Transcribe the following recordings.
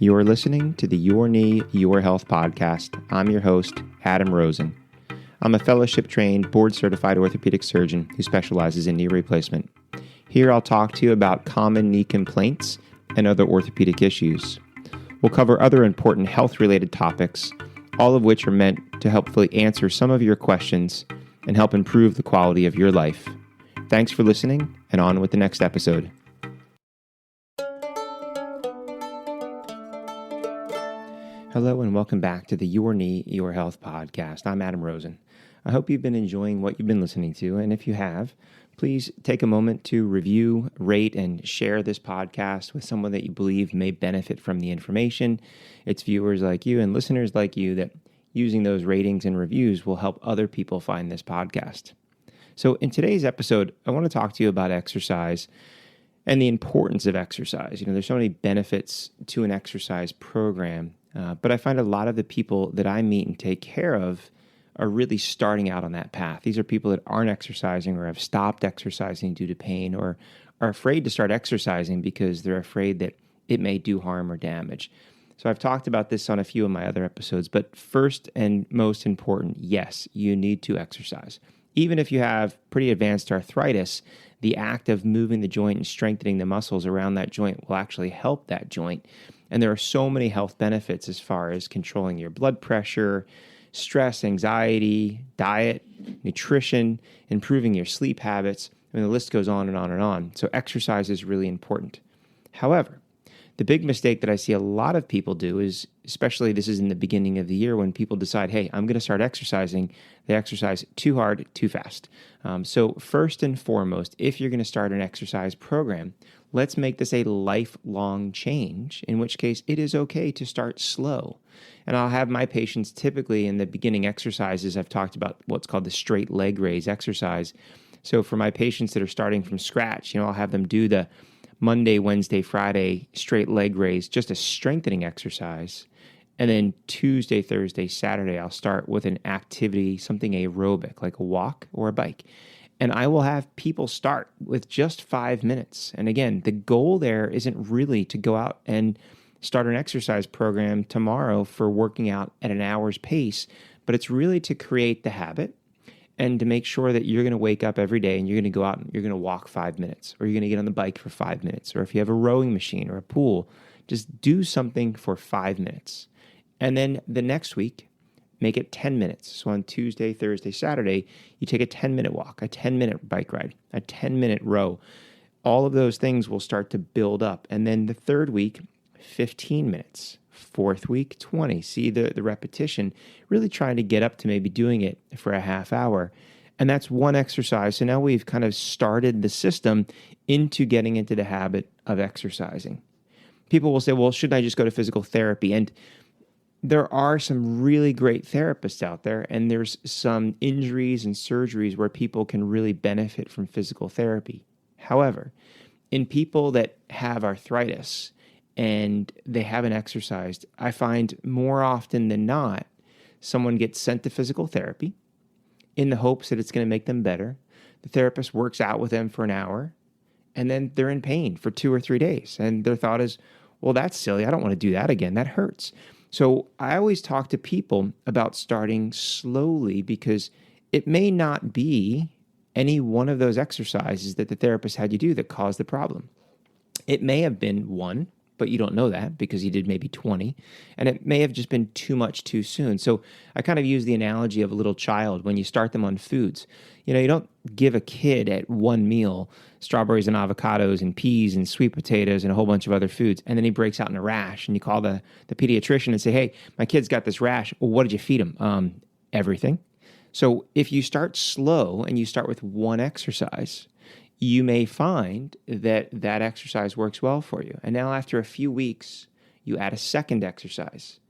You are listening to the Your Knee, Your Health podcast. I'm your host, Adam Rosen. I'm a fellowship-trained, board-certified orthopedic surgeon who specializes in knee replacement. Here I'll talk to you about common knee complaints and other orthopedic issues. We'll cover other important health-related topics, all of which are meant to helpfully answer some of your questions and help improve the quality of your life. Thanks for listening, and on with the next episode. Hello and welcome back to the Your Knee, Your Health podcast. I'm Adam Rosen. I hope you've been enjoying what you've been listening to, and if you have, please take a moment to review, rate, and share this podcast with someone that you believe may benefit from the information. It's viewers like you and listeners like you that using those ratings and reviews will help other people find this podcast. So in today's episode, I want to talk to you about exercise and the importance of exercise. There's so many benefits to an exercise program. But I find a lot of the people that I meet and take care of are really starting out on that path. These are people that aren't exercising or have stopped exercising due to pain or are afraid to start exercising because they're afraid that it may do harm or damage. So I've talked about this on a few of my other episodes, but first and most important, yes, you need to exercise. Even if you have pretty advanced arthritis, the act of moving the joint and strengthening the muscles around that joint will actually help that joint. And there are so many health benefits as far as controlling your blood pressure, stress, anxiety, diet, nutrition, improving your sleep habits. The list goes on and on and on. So exercise is really important. However, the big mistake that I see a lot of people do is, especially this is in the beginning of the year when people decide, hey, I'm going to start exercising, they exercise too hard, too fast. So first and foremost, if you're going to start an exercise program, let's make this a lifelong change, in which case it is okay to start slow. And I'll have my patients typically in the beginning exercises, I've talked about what's called the straight leg raise exercise. So for my patients that are starting from scratch, I'll have them do the Monday, Wednesday, Friday straight leg raise, just a strengthening exercise. And then Tuesday, Thursday, Saturday, I'll start with an activity, something aerobic, like a walk or a bike. And I will have people start with just 5 minutes. And again, the goal there isn't really to go out and start an exercise program tomorrow for working out at an hour's pace, but it's really to create the habit and to make sure that you're going to wake up every day and you're going to go out and you're going to walk 5 minutes, or you're going to get on the bike for 5 minutes, or if you have a rowing machine or a pool, just do something for 5 minutes. And then the next week, make it 10 minutes. So on Tuesday, Thursday, Saturday, you take a 10-minute walk, a 10-minute bike ride, a 10-minute row. All of those things will start to build up. And then the third week, 15 minutes. Fourth week, 20. See the repetition, really trying to get up to maybe doing it for a half hour. And that's one exercise. So now we've kind of started the system into getting into the habit of exercising. People will say, well, shouldn't I just go to physical therapy? And there are some really great therapists out there, and there's some injuries and surgeries where people can really benefit from physical therapy. However, in people that have arthritis and they haven't exercised, I find more often than not, someone gets sent to physical therapy in the hopes that it's going to make them better. The therapist works out with them for an hour, and then they're in pain for 2 or 3 days. And their thought is, well, that's silly. I don't want to do that again. That hurts. So I always talk to people about starting slowly, because it may not be any one of those exercises that the therapist had you do that caused the problem. It may have been one, but you don't know that because you did maybe 20, and it may have just been too much too soon. So I kind of use the analogy of a little child when you start them on foods. You don't give a kid at one meal strawberries and avocados and peas and sweet potatoes and a whole bunch of other foods, and then he breaks out in a rash, and you call the pediatrician and say, hey, my kid's got this rash. Well, what did you feed him? Everything. So if you start slow and you start with one exercise, you may find that exercise works well for you. And now after a few weeks, you add a second exercise,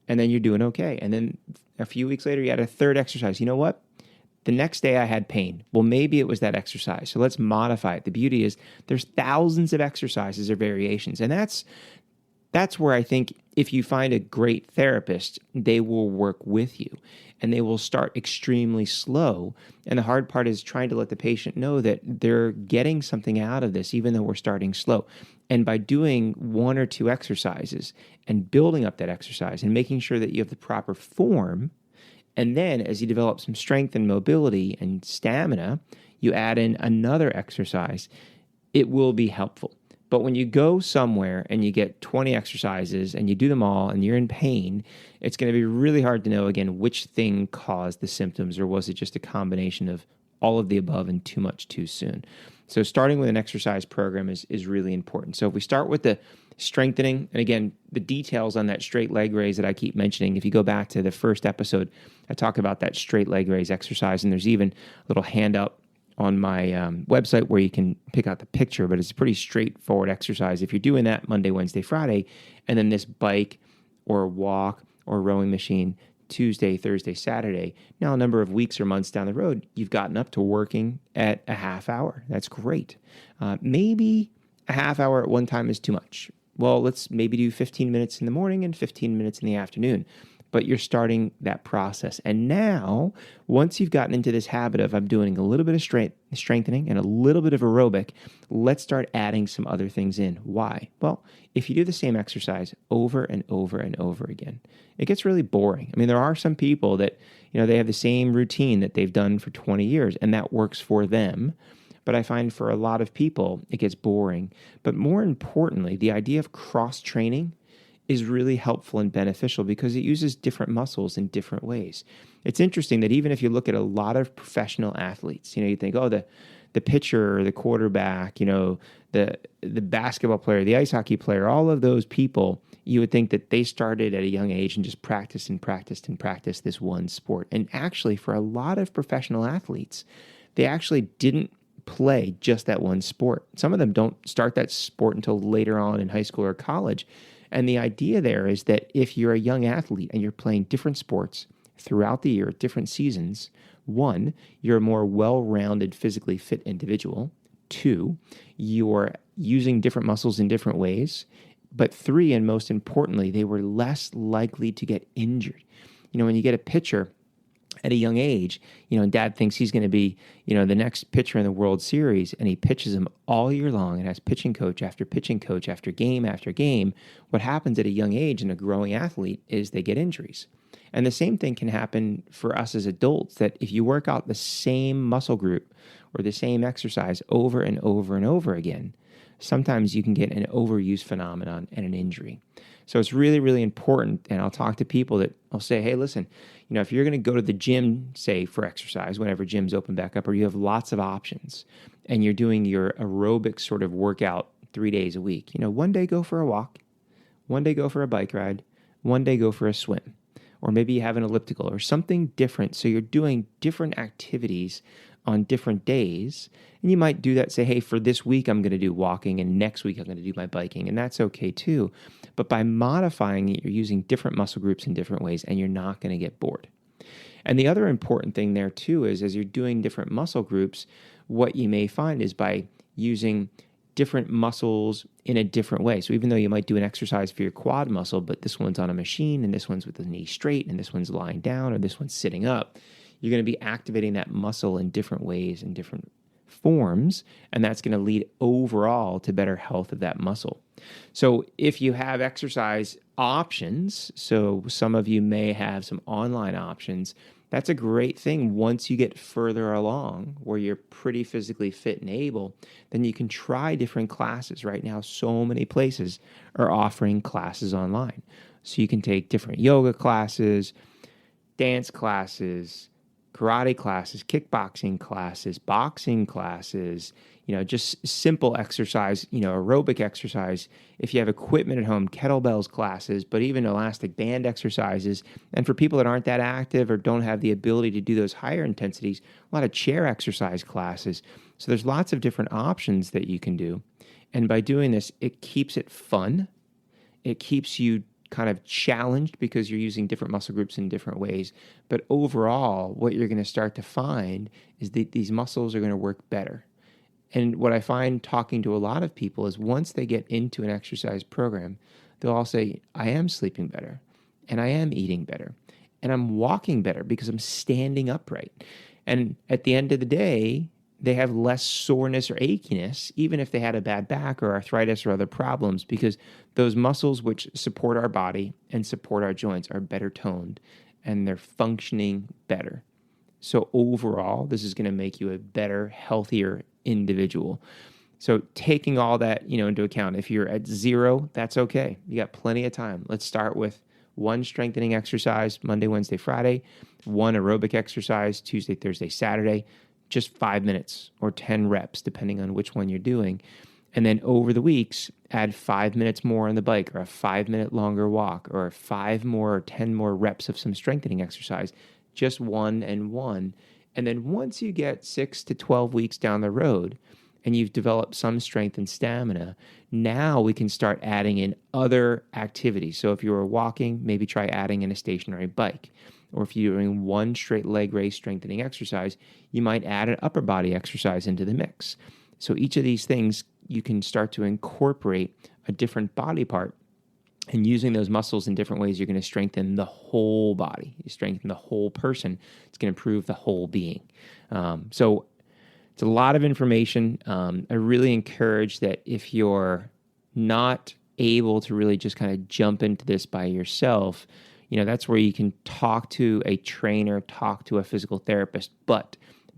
and then you're doing okay. And then a few weeks later, you add a third exercise. You know what? The next day I had pain. Well, maybe it was that exercise. So let's modify it. The beauty is there's thousands of exercises or variations. And that's That's where I think if you find a great therapist, they will work with you and they will start extremely slow. And the hard part is trying to let the patient know that they're getting something out of this, even though we're starting slow. And by doing one or two exercises and building up that exercise and making sure that you have the proper form, and then as you develop some strength and mobility and stamina, you add in another exercise, it will be helpful. But when you go somewhere and you get 20 exercises and you do them all and you're in pain, it's going to be really hard to know, again, which thing caused the symptoms, or was it just a combination of all of the above and too much too soon? So starting with an exercise program is really important. So if we start with the strengthening, and again, the details on that straight leg raise that I keep mentioning, if you go back to the first episode, I talk about that straight leg raise exercise, and there's even a little handout on my website where you can pick out the picture, but it's a pretty straightforward exercise. If you're doing that Monday, Wednesday, Friday, and then this bike or walk or rowing machine Tuesday, Thursday, Saturday, now a number of weeks or months down the road, you've gotten up to working at a half hour. That's great. Maybe a half hour at one time is too much. Well, let's maybe do 15 minutes in the morning and 15 minutes in the afternoon. But you're starting that process. And now, once you've gotten into this habit of I'm doing a little bit of strengthening and a little bit of aerobic, let's start adding some other things in. Why? Well, if you do the same exercise over and over and over again, it gets really boring. I mean, there are some people that, they have the same routine that they've done for 20 years, and that works for them. But I find for a lot of people, it gets boring. But more importantly, the idea of cross-training is really helpful and beneficial because it uses different muscles in different ways. It's interesting that even if you look at a lot of professional athletes, you think, oh, the pitcher or the quarterback, the basketball player, the ice hockey player, all of those people, you would think that they started at a young age and just practiced and practiced and practiced this one sport. And actually, for a lot of professional athletes, they actually didn't play just that one sport. Some of them don't start that sport until later on in high school or college. And the idea there is that if you're a young athlete and you're playing different sports throughout the year, different seasons, one, you're a more well-rounded, physically fit individual. Two, you're using different muscles in different ways. But three, and most importantly, they were less likely to get injured. When you get a pitcher at a young age, and dad thinks he's going to be, the next pitcher in the World Series, and he pitches him all year long and has pitching coach after game after game, what happens at a young age in a growing athlete is they get injuries. And the same thing can happen for us as adults, that if you work out the same muscle group or the same exercise over and over and over again, sometimes you can get an overuse phenomenon and an injury. So it's really, really important. And I'll talk to people that I'll say, hey, listen, if you're going to go to the gym, say for exercise, whenever gyms open back up, or you have lots of options and you're doing your aerobic sort of workout 3 days a week, one day go for a walk, one day go for a bike ride, one day go for a swim, or maybe you have an elliptical or something different. So you're doing different activities on different days. And you might do that, say, hey, for this week, I'm going to do walking, and next week, I'm going to do my biking. And that's okay too. But by modifying it, you're using different muscle groups in different ways, and you're not going to get bored. And the other important thing there too is as you're doing different muscle groups, what you may find is by using different muscles in a different way. So even though you might do an exercise for your quad muscle, but this one's on a machine, and this one's with the knee straight, and this one's lying down, or this one's sitting up, you're going to be activating that muscle in different ways and different forms, and that's going to lead overall to better health of that muscle. So if you have exercise options, so some of you may have some online options, that's a great thing. Once you get further along where you're pretty physically fit and able, then you can try different classes. Right now, so many places are offering classes online. So you can take different yoga classes, dance classes, karate classes, kickboxing classes, boxing classes, just simple exercise, aerobic exercise. If you have equipment at home, kettlebells classes, but even elastic band exercises. And for people that aren't that active or don't have the ability to do those higher intensities, a lot of chair exercise classes. So there's lots of different options that you can do. And by doing this, it keeps it fun. It keeps you kind of challenged because you're using different muscle groups in different ways. But overall, what you're going to start to find is that these muscles are going to work better. And what I find talking to a lot of people is once they get into an exercise program, they'll all say, I am sleeping better, and I am eating better, and I'm walking better because I'm standing upright. And at the end of the day, they have less soreness or achiness, even if they had a bad back or arthritis or other problems, because those muscles which support our body and support our joints are better toned and they're functioning better. So overall, this is going to make you a better, healthier individual. So taking all that, into account, if you're at 0, that's okay. You got plenty of time. Let's start with 1 strengthening exercise Monday, Wednesday, Friday, 1 aerobic exercise Tuesday, Thursday, Saturday, just 5 minutes or 10 reps, depending on which one you're doing. And then over the weeks, add 5 minutes more on the bike or a 5-minute longer walk or 5 more or 10 more reps of some strengthening exercise, just 1 and 1. And then once you get 6 to 12 weeks down the road and you've developed some strength and stamina, now we can start adding in other activities. So if you were walking, maybe try adding in a stationary bike. Or if you're doing 1 straight leg raise strengthening exercise, you might add an upper body exercise into the mix. So each of these things, you can start to incorporate a different body part, and using those muscles in different ways, you're going to strengthen the whole body. You strengthen the whole person. It's going to improve the whole being. So it's a lot of information. I really encourage that if you're not able to really just kind of jump into this by yourself, that's where you can talk to a trainer, talk to a physical therapist, but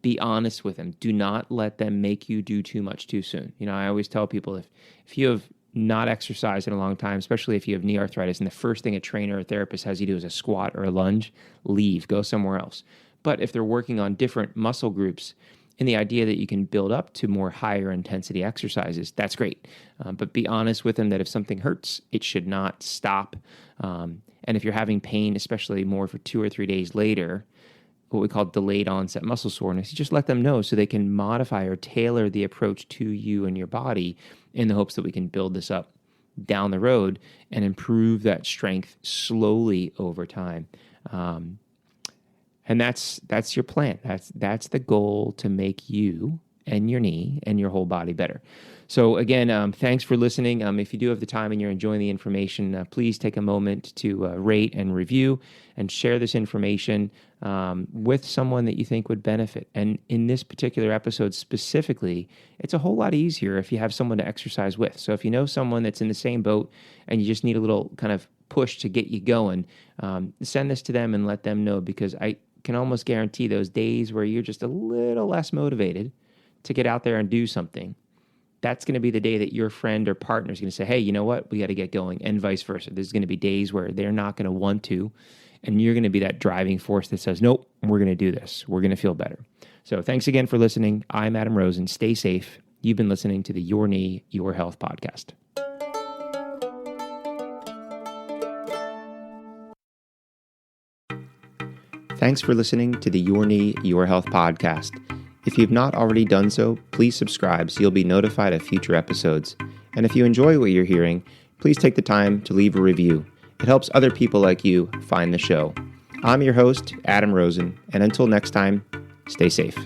be honest with them. Do not let them make you do too much too soon. I always tell people if you have not exercised in a long time, especially if you have knee arthritis, and the first thing a trainer or therapist has you do is a squat or a lunge, leave, go somewhere else. But if they're working on different muscle groups and the idea that you can build up to more higher intensity exercises, that's great. But be honest with them that if something hurts, it should not stop. And if you're having pain, especially more for 2 or 3 days later, what we call delayed onset muscle soreness, you just let them know so they can modify or tailor the approach to you and your body in the hopes that we can build this up down the road and improve that strength slowly over time. And that's your plan. That's the goal, to make you and your knee and your whole body better. So again, thanks for listening. If you do have the time and you're enjoying the information, please take a moment to rate and review and share this information with someone that you think would benefit. And in this particular episode specifically, it's a whole lot easier if you have someone to exercise with. So if you know someone that's in the same boat and you just need a little kind of push to get you going, send this to them and let them know, because I can almost guarantee those days where you're just a little less motivated to get out there and do something, that's going to be the day that your friend or partner is going to say, hey, you know what, we got to get going, and vice versa. There's going to be days where they're not going to want to, and you're going to be that driving force that says, nope, we're going to do this. We're going to feel better. So thanks again for listening. I'm Adam Rosen. Stay safe. You've been listening to the Your Knee, Your Health podcast. Thanks for listening to the Your Knee, Your Health podcast. If you've not already done so, please subscribe so you'll be notified of future episodes. And if you enjoy what you're hearing, please take the time to leave a review. It helps other people like you find the show. I'm your host, Adam Rosen, and until next time, stay safe.